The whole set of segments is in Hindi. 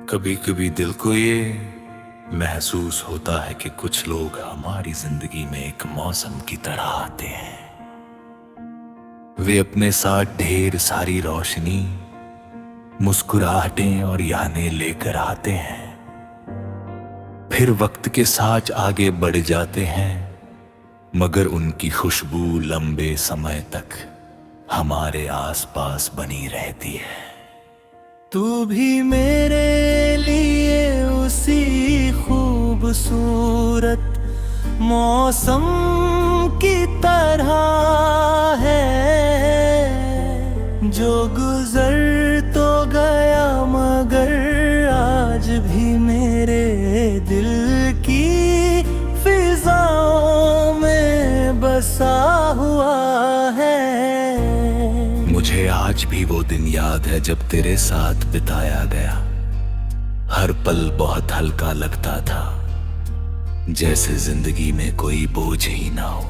कभी कभी दिल को ये महसूस होता है कि कुछ लोग हमारी जिंदगी में एक मौसम की तरह आते हैं। वे अपने साथ ढेर सारी रोशनी, मुस्कुराहटें और यादें लेकर आते हैं, फिर वक्त के साथ आगे बढ़ जाते हैं, मगर उनकी खुशबू लंबे समय तक हमारे आसपास बनी रहती है। तू भी मेरे लिए उसी खूबसूरत मौसम की तरह है जो गुजर तो गया मगर आज भी मेरे दिल की फिजाओं में बसा हुआ है। मुझे आज भी वो दिन याद है जब तेरे साथ बिताया गया हर पल बहुत हल्का लगता था, जैसे जिंदगी में कोई बोझ ही ना हो।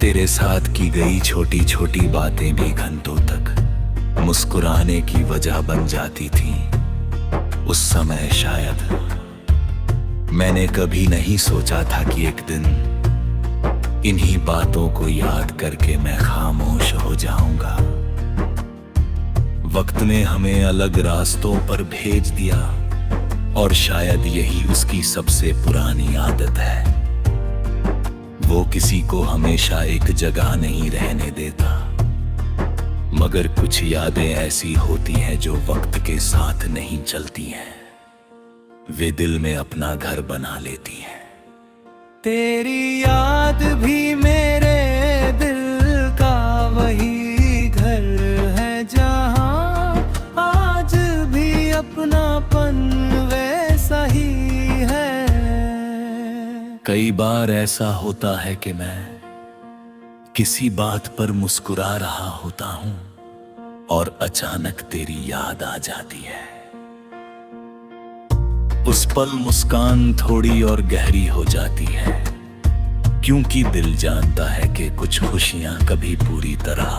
तेरे साथ की गई छोटी छोटी बातें भी घंटों तक मुस्कुराने की वजह बन जाती थी। उस समय शायद मैंने कभी नहीं सोचा था कि एक दिन इन्हीं बातों को याद करके मैं खामोश हो जाऊंगा। वक्त ने हमें अलग रास्तों पर भेज दिया और शायद यही उसकी सबसे पुरानी आदत है। वो किसी को हमेशा एक जगह नहीं रहने देता, मगर कुछ यादें ऐसी होती हैं जो वक्त के साथ नहीं चलती हैं, वे दिल में अपना घर बना लेती हैं। तेरी याद भी मेरे दिल का वही घर है जहां आज भी अपनापन वैसा ही है। कई बार ऐसा होता है कि मैं किसी बात पर मुस्कुरा रहा होता हूं और अचानक तेरी याद आ जाती है। उस पल मुस्कान थोड़ी और गहरी हो जाती है, क्योंकि दिल जानता है कि कुछ खुशियां कभी पूरी तरह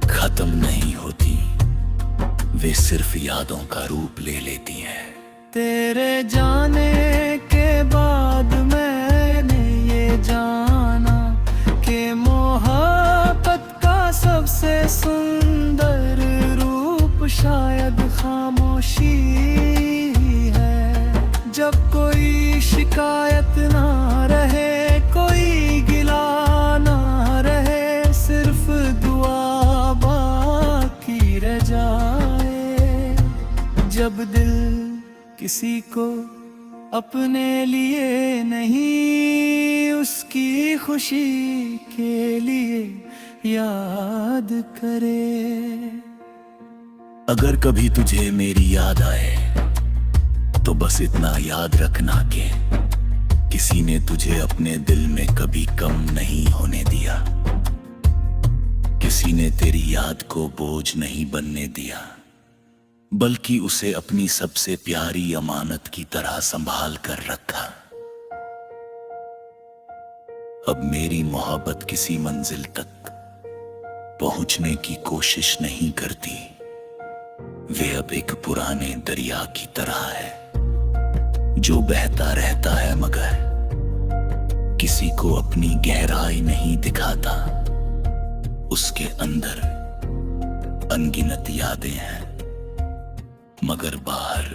खत्म नहीं होती, वे सिर्फ यादों का रूप ले लेती हैं। तेरे जाने के बाद मैंने ये जाना कि मोहब्बत का सबसे सुंदर रूप शायद खामोशी है। जब कोई शिकायत ना रहे, कोई गिला ना रहे, सिर्फ दुआ बाकी रह जाए। जब दिल किसी को अपने लिए नहीं, उसकी खुशी के लिए याद करे। अगर कभी तुझे मेरी याद आए तो बस इतना याद रखना कि किसी ने तुझे अपने दिल में कभी कम नहीं होने दिया, किसी ने तेरी याद को बोझ नहीं बनने दिया, बल्कि उसे अपनी सबसे प्यारी अमानत की तरह संभाल कर रखा। अब मेरी मोहब्बत किसी मंजिल तक पहुंचने की कोशिश नहीं करती, वे अब एक पुराने दरिया की तरह है जो बहता रहता है मगर किसी को अपनी गहराई नहीं दिखाता। उसके अंदर अनगिनत यादें हैं, मगर बाहर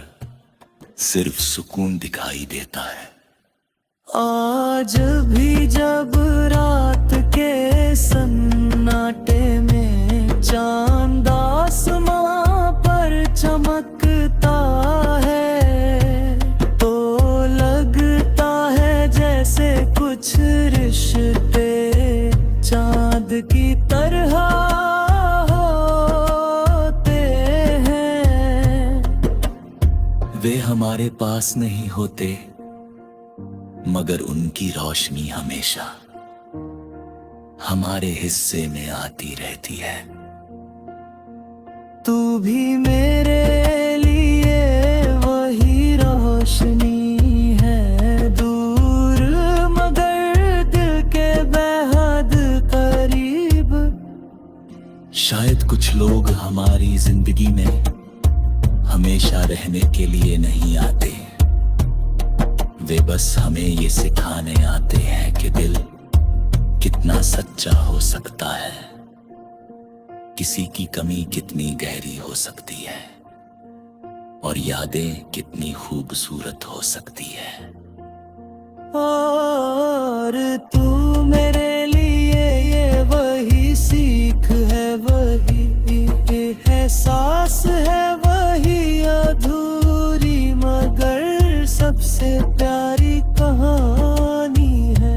सिर्फ सुकून दिखाई देता है। आज भी जब रात के सन्नाटे में चांद आसमां पर चमकता है, तो लगता है जैसे कुछ रिश्ते चांद की तरह होते हैं। वे हमारे पास नहीं होते, मगर उनकी रोशनी हमेशा हमारे हिस्से में आती रहती है। तू भी मेरे लिए वही रोशनी है, दूर मगर दिल के बेहद करीब। शायद कुछ लोग हमारी जिंदगी में हमेशा रहने के लिए नहीं आते, वे बस हमें ये सिखाने आते हैं कि दिल कितना सच्चा हो सकता है, किसी की कमी कितनी गहरी हो सकती है और यादें कितनी खूबसूरत हो सकती है। और तू मेरे लिए ये वही सीख है, वही एहसास है, वही अधूरी मगर सबसे प्यारी कहानी है।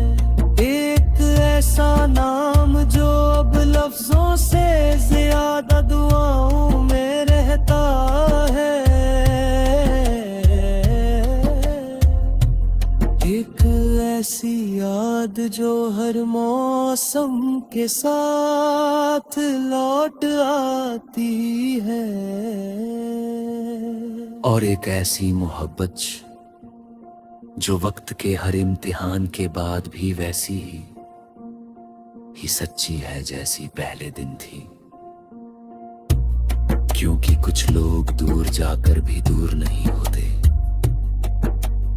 एक ऐसा नाम जो अब लफ्जों से ज्यादा दुआओं में रहता है, एक ऐसी याद जो हर मौसम के साथ लौट आती है। और एक ऐसी मोहब्बत जो वक्त के हर इम्तिहान के बाद भी वैसी ही सच्ची है जैसी पहले दिन थी, क्योंकि कुछ लोग दूर जाकर भी दूर नहीं होते,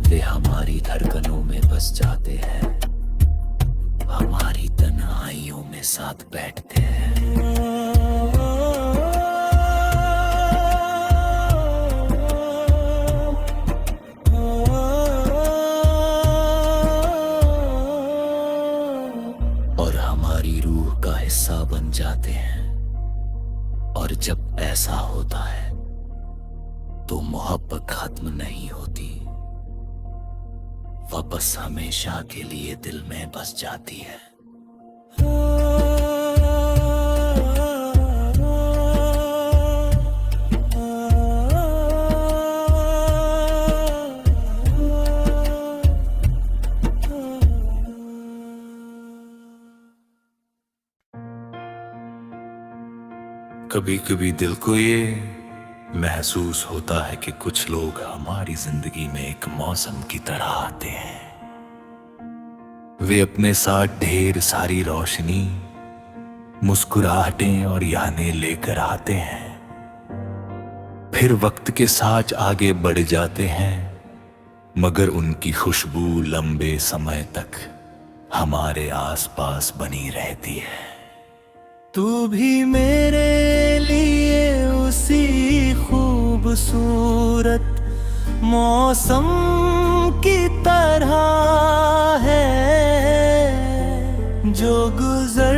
वे हमारी धड़कनों में बस जाते हैं, हमारी तन्हाइयों में साथ बैठते हैं। और हमारी रूह का हिस्सा बन जाते हैं। और जब ऐसा होता है तो मोहब्बत खत्म नहीं होती, वापस हमेशा के लिए दिल में बस जाती है। कभी कभी दिल को ये महसूस होता है कि कुछ लोग हमारी जिंदगी में एक मौसम की तरह आते हैं। वे अपने साथ ढेर सारी रोशनी, मुस्कुराहटें और यादें लेकर आते हैं, फिर वक्त के साथ आगे बढ़ जाते हैं, मगर उनकी खुशबू लंबे समय तक हमारे आसपास बनी रहती है। तू भी मेरे लिए उसी खूबसूरत मौसम की तरह है, जो गुजर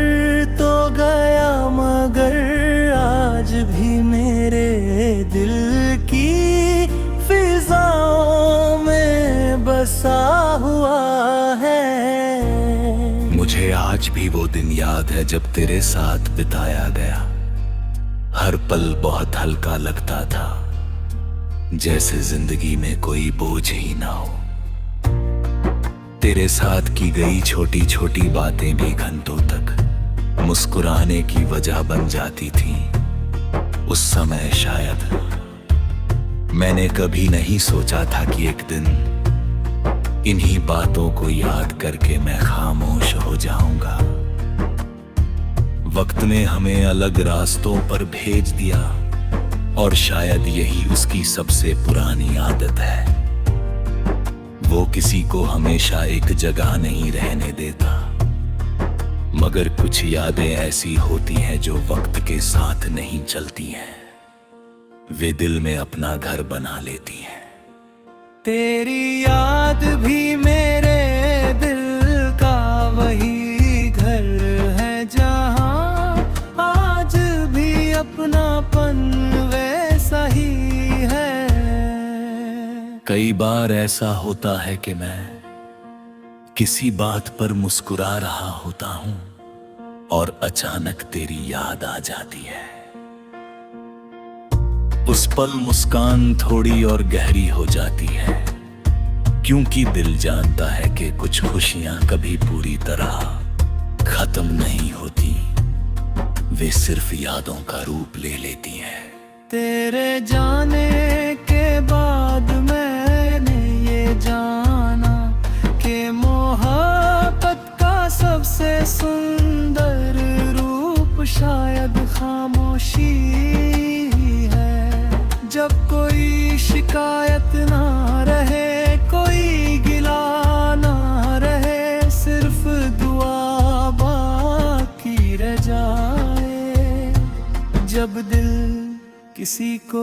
तो गया मगर आज भी मेरे दिल की फिजाओं में बसा हुआ है। मुझे आज भी वो दिन याद है जब तेरे साथ बिताया गया हर पल बहुत हल्का लगता था, जैसे जिंदगी में कोई बोझ ही ना हो। तेरे साथ की गई छोटी छोटी बातें भी घंटों तक मुस्कुराने की वजह बन जाती थी। उस समय शायद मैंने कभी नहीं सोचा था कि एक दिन इन्हीं बातों को याद करके मैं खामोश हो जाऊंगा। वक्त ने हमें अलग रास्तों पर भेज दिया और शायद यही उसकी सबसे पुरानी आदत है। वो किसी को हमेशा एक जगह नहीं रहने देता, मगर कुछ यादें ऐसी होती हैं जो वक्त के साथ नहीं चलती हैं, वे दिल में अपना घर बना लेती हैं। तेरी याद भी मेरे दिल का वही घर है, जहाँ आज भी अपनापन वैसा ही है। कई बार ऐसा होता है कि मैं किसी बात पर मुस्कुरा रहा होता हूँ और अचानक तेरी याद आ जाती है। उस पल मुस्कान थोड़ी और गहरी हो जाती है, क्योंकि दिल जानता है कि कुछ खुशियां कभी पूरी तरह खत्म नहीं होती, वे सिर्फ यादों का रूप ले लेती हैं। तेरे जाने के बाद मैंने ये जाना कि मोहब्बत का सबसे सुंदर रूप शायद खामोशी है। जब कोई दिल किसी को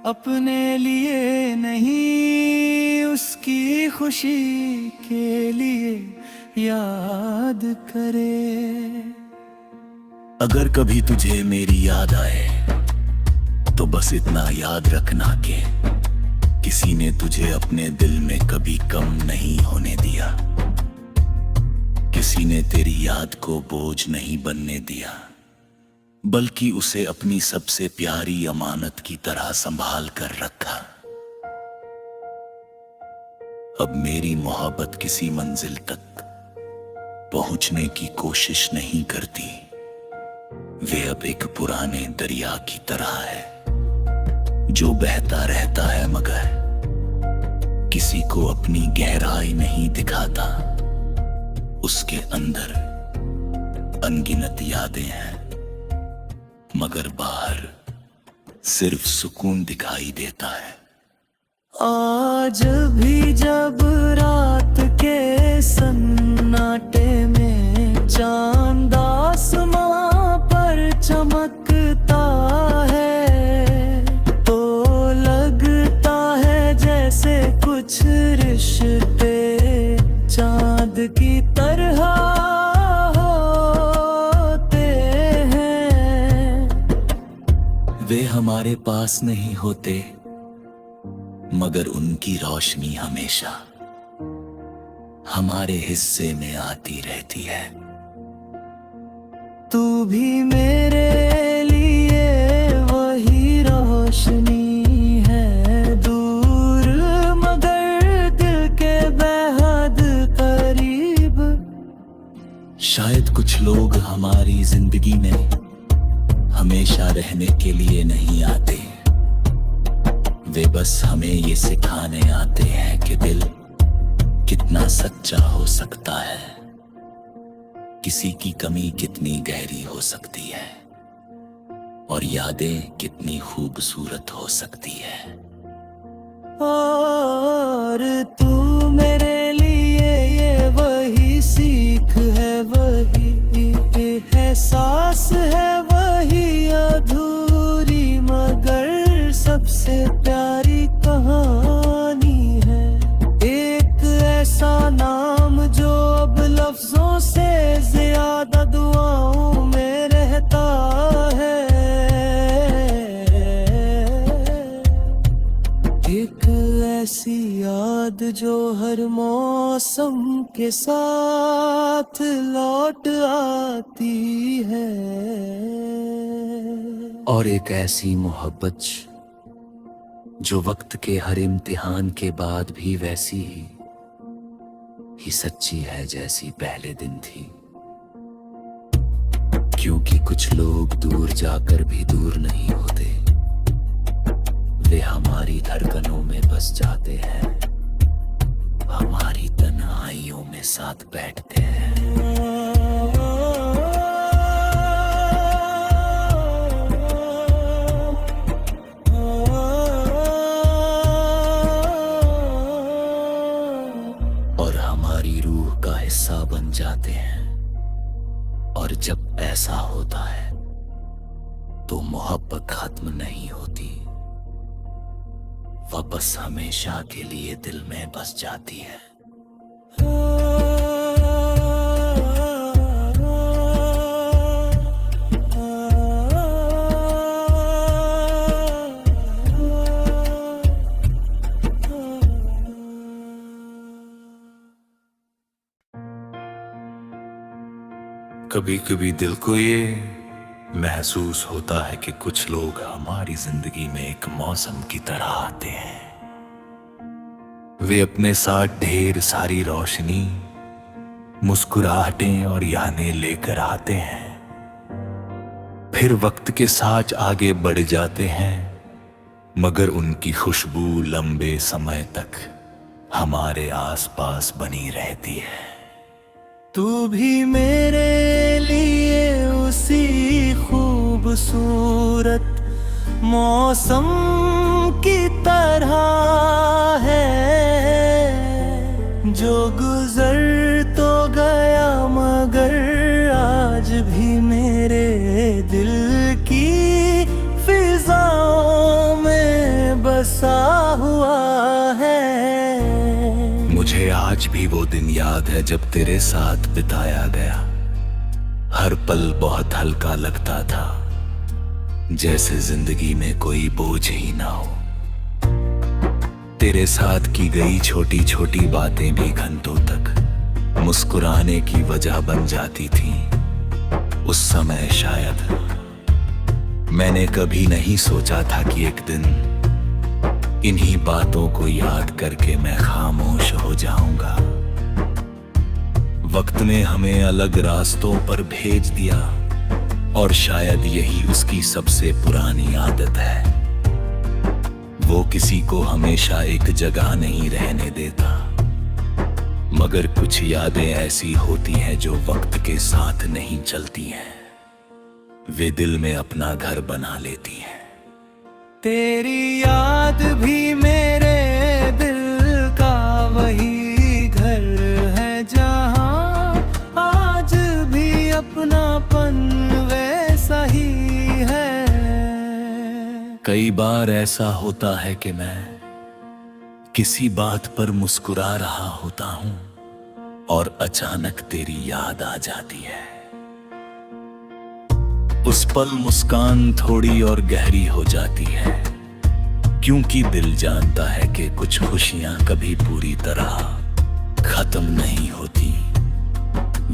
अपने लिए नहीं, उसकी खुशी के लिए याद करे। अगर कभी तुझे मेरी याद आए तो बस इतना याद रखना कि किसी ने तुझे अपने दिल में कभी कम नहीं होने दिया, किसी ने तेरी याद को बोझ नहीं बनने दिया, बल्कि उसे अपनी सबसे प्यारी अमानत की तरह संभाल कर रखा। अब मेरी मोहब्बत किसी मंजिल तक पहुंचने की कोशिश नहीं करती, वे अब एक पुराने दरिया की तरह है जो बहता रहता है मगर किसी को अपनी गहराई नहीं दिखाता। उसके अंदर अनगिनत यादें हैं मगर बाहर सिर्फ सुकून दिखाई देता है। आज भी जब रात के सन्नाटे में चांद आसमां पर चमकता है तो लगता है जैसे कुछ रिश्ते चांद की तरह होते हैं। वे हमारे पास नहीं होते मगर उनकी रोशनी हमेशा हमारे हिस्से में आती रहती है। तू भी मेरे लिए वही रोशनी है, दूर मगर दिल के बेहद करीब। शायद कुछ लोग हमारी जिंदगी में हमेशा रहने के लिए नहीं आते, वे बस हमें ये सिखाने आते हैं कि दिल कितना सच्चा हो सकता है, किसी की कमी कितनी गहरी हो सकती है और यादें कितनी खूबसूरत हो सकती है। और तू मेरे लिए ये वही सीख है, वही एहसास है, वही अधूरी मगर सबसे प्यारी कहानी है। एक ऐसा नाम जो अब लफ्जों से ज्यादा दुआओं में रहता है, एक ऐसी याद जो हर मौसम के साथ लौट आती है। और एक ऐसी मोहब्बत जो वक्त के हर इम्तिहान के बाद भी वैसी ही सच्ची है जैसी पहले दिन थी। क्योंकि कुछ लोग दूर जाकर भी दूर नहीं होते, वे हमारी धड़कनों में बस जाते हैं, हमारी तन्हाइयों में साथ बैठते हैं। और हमारी रूह का हिस्सा बन जाते हैं। और जब ऐसा होता है तो मोहब्बत खत्म नहीं होती, वह बस हमेशा के लिए दिल में बस जाती है। कभी कभी दिल को ये महसूस होता है कि कुछ लोग हमारी जिंदगी में एक मौसम की तरह आते हैं। वे अपने साथ ढेर सारी रोशनी, मुस्कुराहटें और यादें लेकर आते हैं, फिर वक्त के साथ आगे बढ़ जाते हैं, मगर उनकी खुशबू लंबे समय तक हमारे आसपास बनी रहती है। तू भी मेरे लिए उसी खूबसूरत मौसम की तरह है जो गुजर तो गया मगर आज भी मेरे दिल की दिन याद है जब तेरे साथ बिताया गया, हर पल बहुत हल्का लगता था, जैसे जिंदगी में कोई बोझ ही ना हो। तेरे साथ की गई छोटी छोटी बातें भी घंटों तक मुस्कुराने की वजह बन जाती थी। उस समय शायद मैंने कभी नहीं सोचा था कि एक दिन इन्हीं बातों को याद करके मैं खामोश हो जाऊंगा। वक्त ने हमें अलग रास्तों पर भेज दिया और शायद यही उसकी सबसे पुरानी आदत है। वो किसी को हमेशा एक जगह नहीं रहने देता, मगर कुछ यादें ऐसी होती हैं जो वक्त के साथ नहीं चलती हैं, वे दिल में अपना घर बना लेती हैं। तेरी याद भी मेरे दिल का वही घर है जहाँ आज भी अपनापन वैसा ही है। कई बार ऐसा होता है कि मैं किसी बात पर मुस्कुरा रहा होता हूं और अचानक तेरी याद आ जाती है। उस पल मुस्कान थोड़ी और गहरी हो जाती है, क्योंकि दिल जानता है कि कुछ खुशियां कभी पूरी तरह खत्म नहीं होती,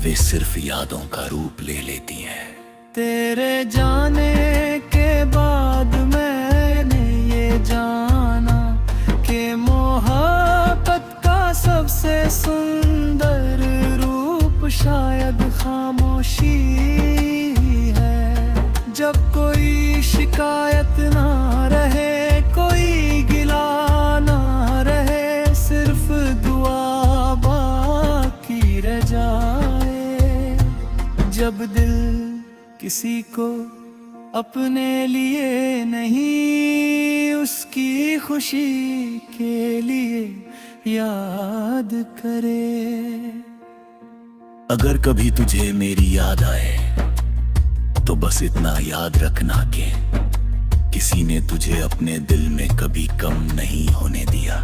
वे सिर्फ यादों का रूप ले लेती हैं। तेरे जाने के बाद मैंने ये जाना कि मोहब्बत का सबसे सुंदर रूप शायद खामोशी है। जब कोई शिकायत ना रहे, कोई गिला ना रहे, सिर्फ दुआ बाकी रह जाए। जब दिल किसी को अपने लिए नहीं, उसकी खुशी के लिए याद करे। अगर कभी तुझे मेरी याद आए तो बस इतना याद रखना कि किसी ने तुझे अपने दिल में कभी कम नहीं होने दिया,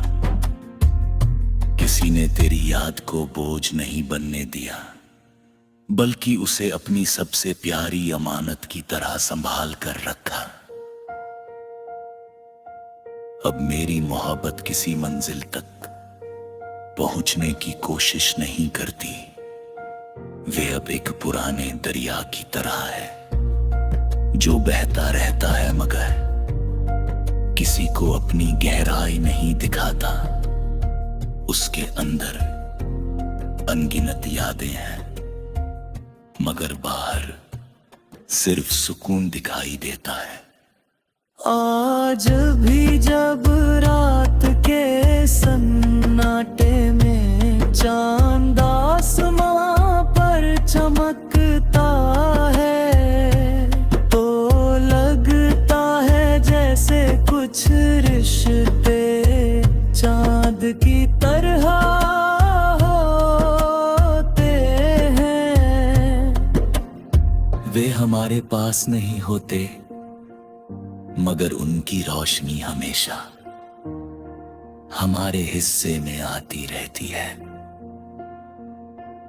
किसी ने तेरी याद को बोझ नहीं बनने दिया, बल्कि उसे अपनी सबसे प्यारी अमानत की तरह संभाल कर रखा। अब मेरी मोहब्बत किसी मंजिल तक पहुंचने की कोशिश नहीं करती, वे अब एक पुराने दरिया की तरह है जो बहता रहता है मगर किसी को अपनी गहराई नहीं दिखाता। उसके अंदर अनगिनत यादें हैं, मगर बाहर सिर्फ सुकून दिखाई देता है। आज भी जब रात के सन्नाटे में चांद आसमां पर चमकता है, तो लगता है जैसे कुछ रिश्ते चांद की तरह होते हैं। वे हमारे पास नहीं होते, मगर उनकी रोशनी हमेशा हमारे हिस्से में आती रहती है।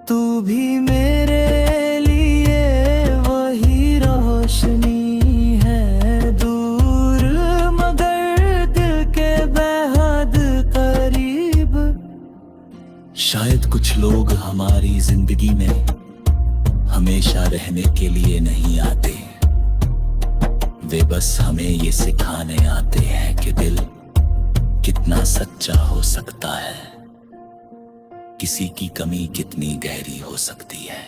तू भी मेरे लिए वही रोशनी है, दूर मगर दिल के बेहद करीब। शायद कुछ लोग हमारी जिंदगी में हमेशा रहने के लिए नहीं आते, वे बस हमें ये सिखाने आते हैं कि दिल कितना सच्चा हो सकता है, किसी की कमी कितनी गहरी हो सकती है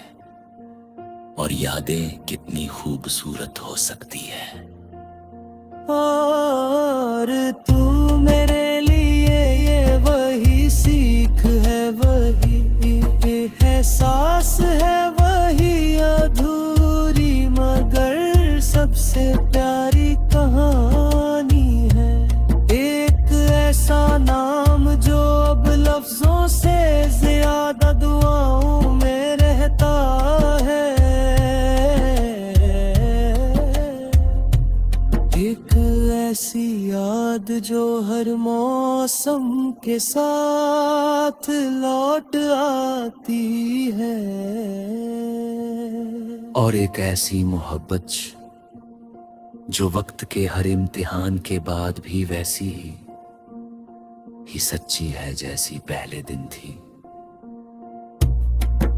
और यादें कितनी खूबसूरत हो सकती है। और तू मेरे लिए ये वही सीख है, वही एहसास है, वही अधूरी मगर सबसे प्यारी कहानी है। एक ऐसा नाम जो अब लफ्जों से ज्यादा दुआओं में रहता है। एक एक ऐसी याद जो हर मौसम के साथ लौट आती है, और एक ऐसी मोहब्बत जो वक्त के हर इम्तिहान के बाद भी वैसी ही सच्ची है जैसी पहले दिन थी।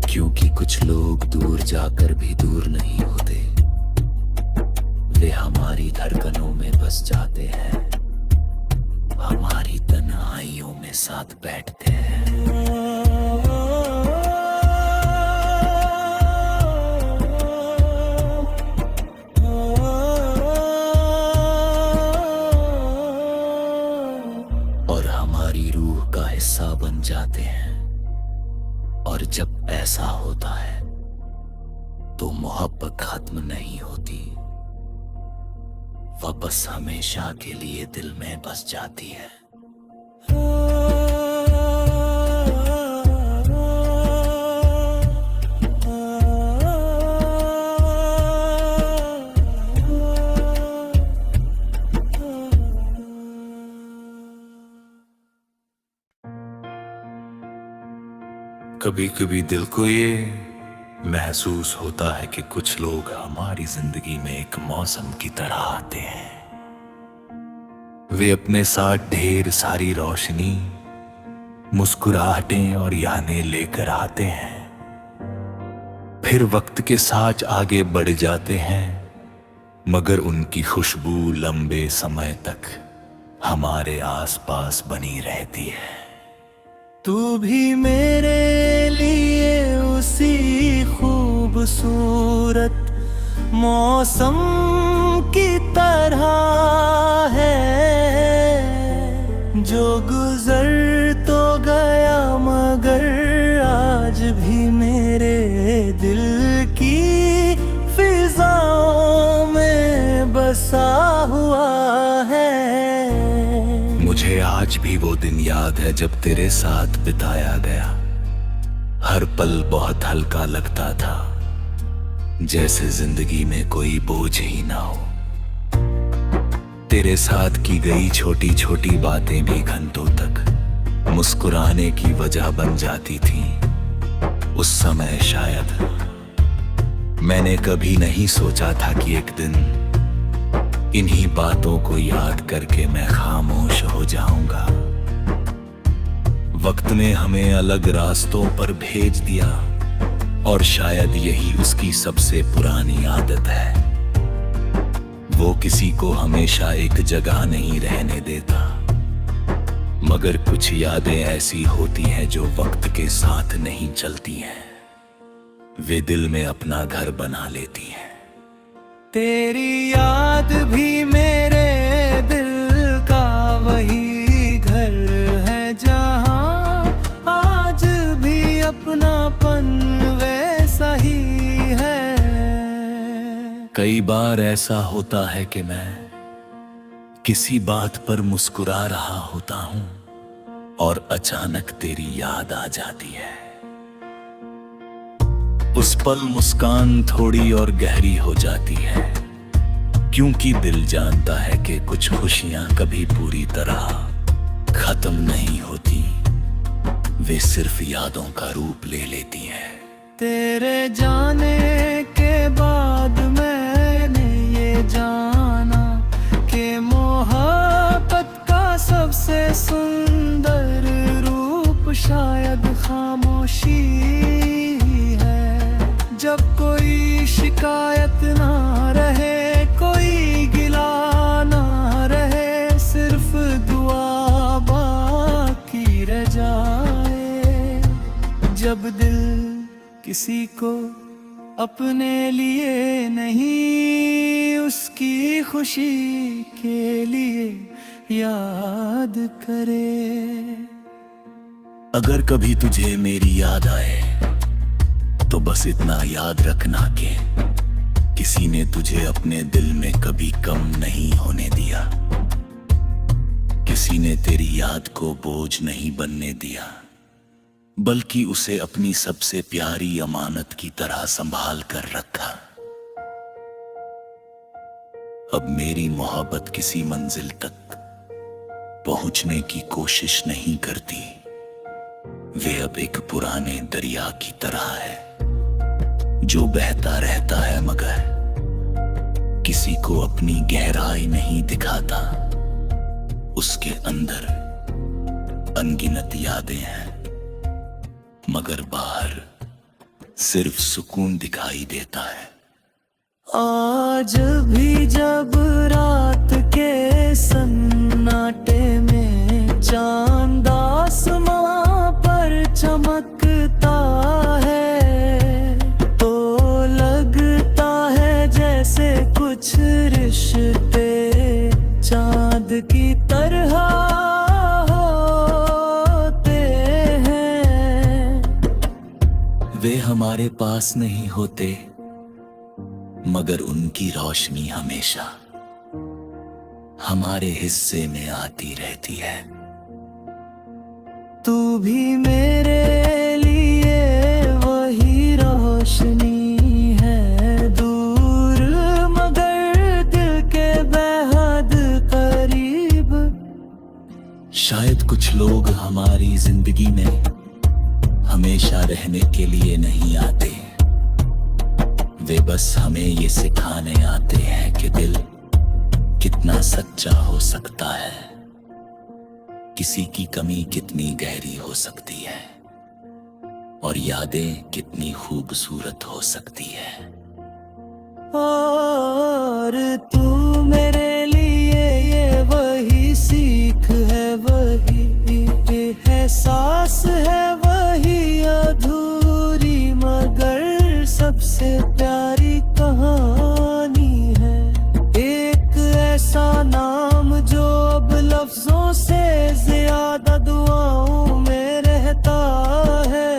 क्योंकि कुछ लोग दूर जाकर भी दूर नहीं होते, वे हमारी धड़कनों में बस जाते हैं, हमारी तन्हाइयों में साथ बैठते हैं। और हमारी रूह का हिस्सा बन जाते हैं। और जब ऐसा होता है तो मोहब्बत खत्म नहीं होती, वह बस हमेशा के लिए दिल में बस जाती है। कभी कभी दिल को ये महसूस होता है कि कुछ लोग हमारी जिंदगी में एक मौसम की तरह आते हैं। वे अपने साथ ढेर सारी रोशनी, मुस्कुराहटें और यादें लेकर आते हैं, फिर वक्त के साथ आगे बढ़ जाते हैं, मगर उनकी खुशबू लंबे समय तक हमारे आसपास बनी रहती है। तू भी मेरे लिए उसी खूबसूरत मौसम की तरह है, जो गुजर तो गया मगर आज भी मेरे दिल की फिजाओं में बसा हुआ है। मुझे आज भी वो दिन याद है जब तेरे साथ बिताया गया हर पल बहुत हल्का लगता था, जैसे जिंदगी में कोई बोझ ही ना हो। तेरे साथ की गई छोटी छोटी बातें भी घंटों तक मुस्कुराने की वजह बन जाती थी। उस समय शायद मैंने कभी नहीं सोचा था कि एक दिन इन्हीं बातों को याद करके मैं खामोश हो जाऊंगा। वक्त ने हमें अलग रास्तों पर भेज दिया और शायद यही उसकी सबसे पुरानी आदत है। वो किसी को हमेशा एक जगह नहीं रहने देता, मगर कुछ यादें ऐसी होती हैं जो वक्त के साथ नहीं चलती हैं, वे दिल में अपना घर बना लेती हैं। तेरी याद भी मेरे दिल का वही घर है जहां आज भी अपनापन वैसा ही है। कई बार ऐसा होता है कि मैं किसी बात पर मुस्कुरा रहा होता हूं और अचानक तेरी याद आ जाती है। उस पल मुस्कान थोड़ी और गहरी हो जाती है, क्योंकि दिल जानता है कि कुछ खुशियां कभी पूरी तरह खत्म नहीं होती, वे सिर्फ यादों का रूप ले लेती हैं। तेरे जाने के बाद मैंने ये जाना कि मोहब्बत का सबसे सुंदर रूप शायद खामोशी है। जब कोई शिकायत ना रहे, कोई गिला ना रहे, सिर्फ दुआ बाकी रह जाए। जब दिल किसी को अपने लिए नहीं, उसकी खुशी के लिए याद करे। अगर कभी तुझे मेरी याद आए तो बस इतना याद रखना कि किसी ने तुझे अपने दिल में कभी कम नहीं होने दिया, किसी ने तेरी याद को बोझ नहीं बनने दिया, बल्कि उसे अपनी सबसे प्यारी अमानत की तरह संभाल कर रखा। अब मेरी मोहब्बत किसी मंजिल तक पहुंचने की कोशिश नहीं करती। वे अब एक पुराने दरिया की तरह है जो बहता रहता है मगर किसी को अपनी गहराई नहीं दिखाता। उसके अंदर अनगिनत यादें हैं मगर बाहर सिर्फ सुकून दिखाई देता है। आज भी जब रात के सन्नाटे में चांद आसमां पर चमकता है तो लगता है जैसे कुछ रिश्ते चांद की तरह होते हैं। वे हमारे पास नहीं होते मगर उनकी रोशनी हमेशा हमारे हिस्से में आती रहती है। तू भी मेरे लिए वही रोशनी है, दूर मगर दिल के बेहद करीब। शायद कुछ लोग हमारी जिंदगी में हमेशा रहने के लिए नहीं आते। वे बस हमें ये सिखाने आते हैं कि दिल कितना सच्चा हो सकता है, किसी की कमी कितनी गहरी हो सकती है और यादें कितनी खूबसूरत हो सकती है। और तू मेरे लिए ये वही सीख है, वही एहसास है, वही अधूरी मगर सबसे प्यारी कहानी है। एक ऐसा नाम जो अब लफ्जों से ज्यादा दुआओं में रहता है।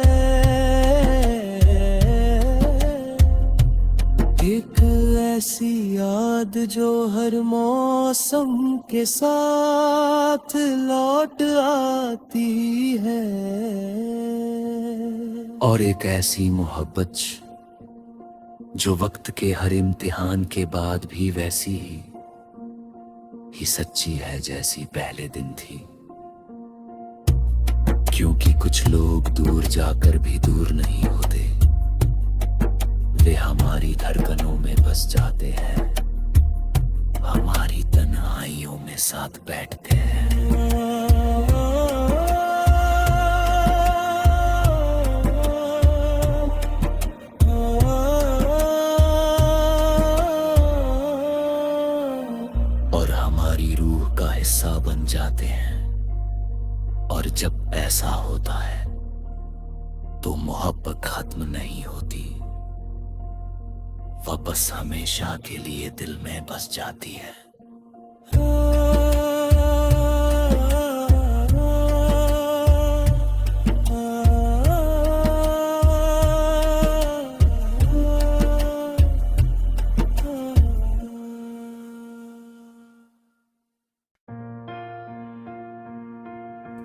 एक ऐसी याद जो हर मौसम के साथ लौट आती है। और एक ऐसी मोहब्बत जो वक्त के हर इम्तिहान के बाद भी वैसी ही सच्ची है जैसी पहले दिन थी। क्योंकि कुछ लोग दूर जाकर भी दूर नहीं होते, वे हमारी धड़कनों में बस जाते हैं, हमारी तन्हाइयों में साथ बैठते हैं। और हमारी रूह का हिस्सा बन जाते हैं। और जब ऐसा होता है तो मोहब्बत खत्म नहीं होती, वापस हमेशा के लिए दिल में बस जाती है।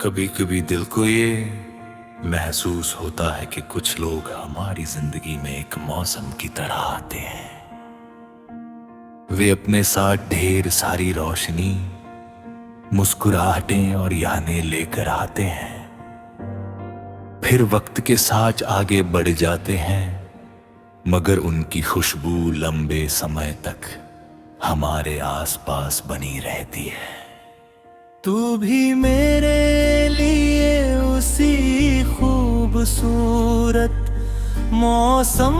कभी कभी दिल को ये महसूस होता है कि कुछ लोग हमारी जिंदगी में एक मौसम की तरह आते हैं। वे अपने साथ ढेर सारी रोशनी, मुस्कुराहटें और यादें लेकर आते हैं, फिर वक्त के साथ आगे बढ़ जाते हैं मगर उनकी खुशबू लंबे समय तक हमारे आसपास बनी रहती है। तू भी मेरे लिए उसी खूबसूरत मौसम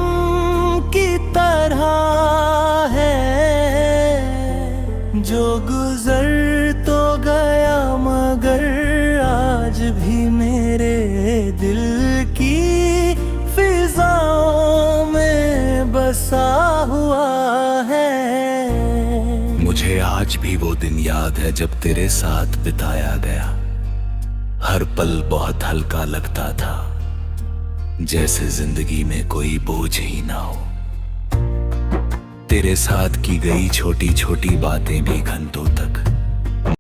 की तरह है जो गुजर तो गया मगर आज भी मेरे दिल की फिजाओं में बसा हुआ है। मुझे आज भी वो दिन याद है जब तेरे साथ बिताया गया हर पल बहुत हल्का लगता था, जैसे जिंदगी में कोई बोझ ही ना हो। तेरे साथ की गई छोटी छोटी बातें भी घंटों तक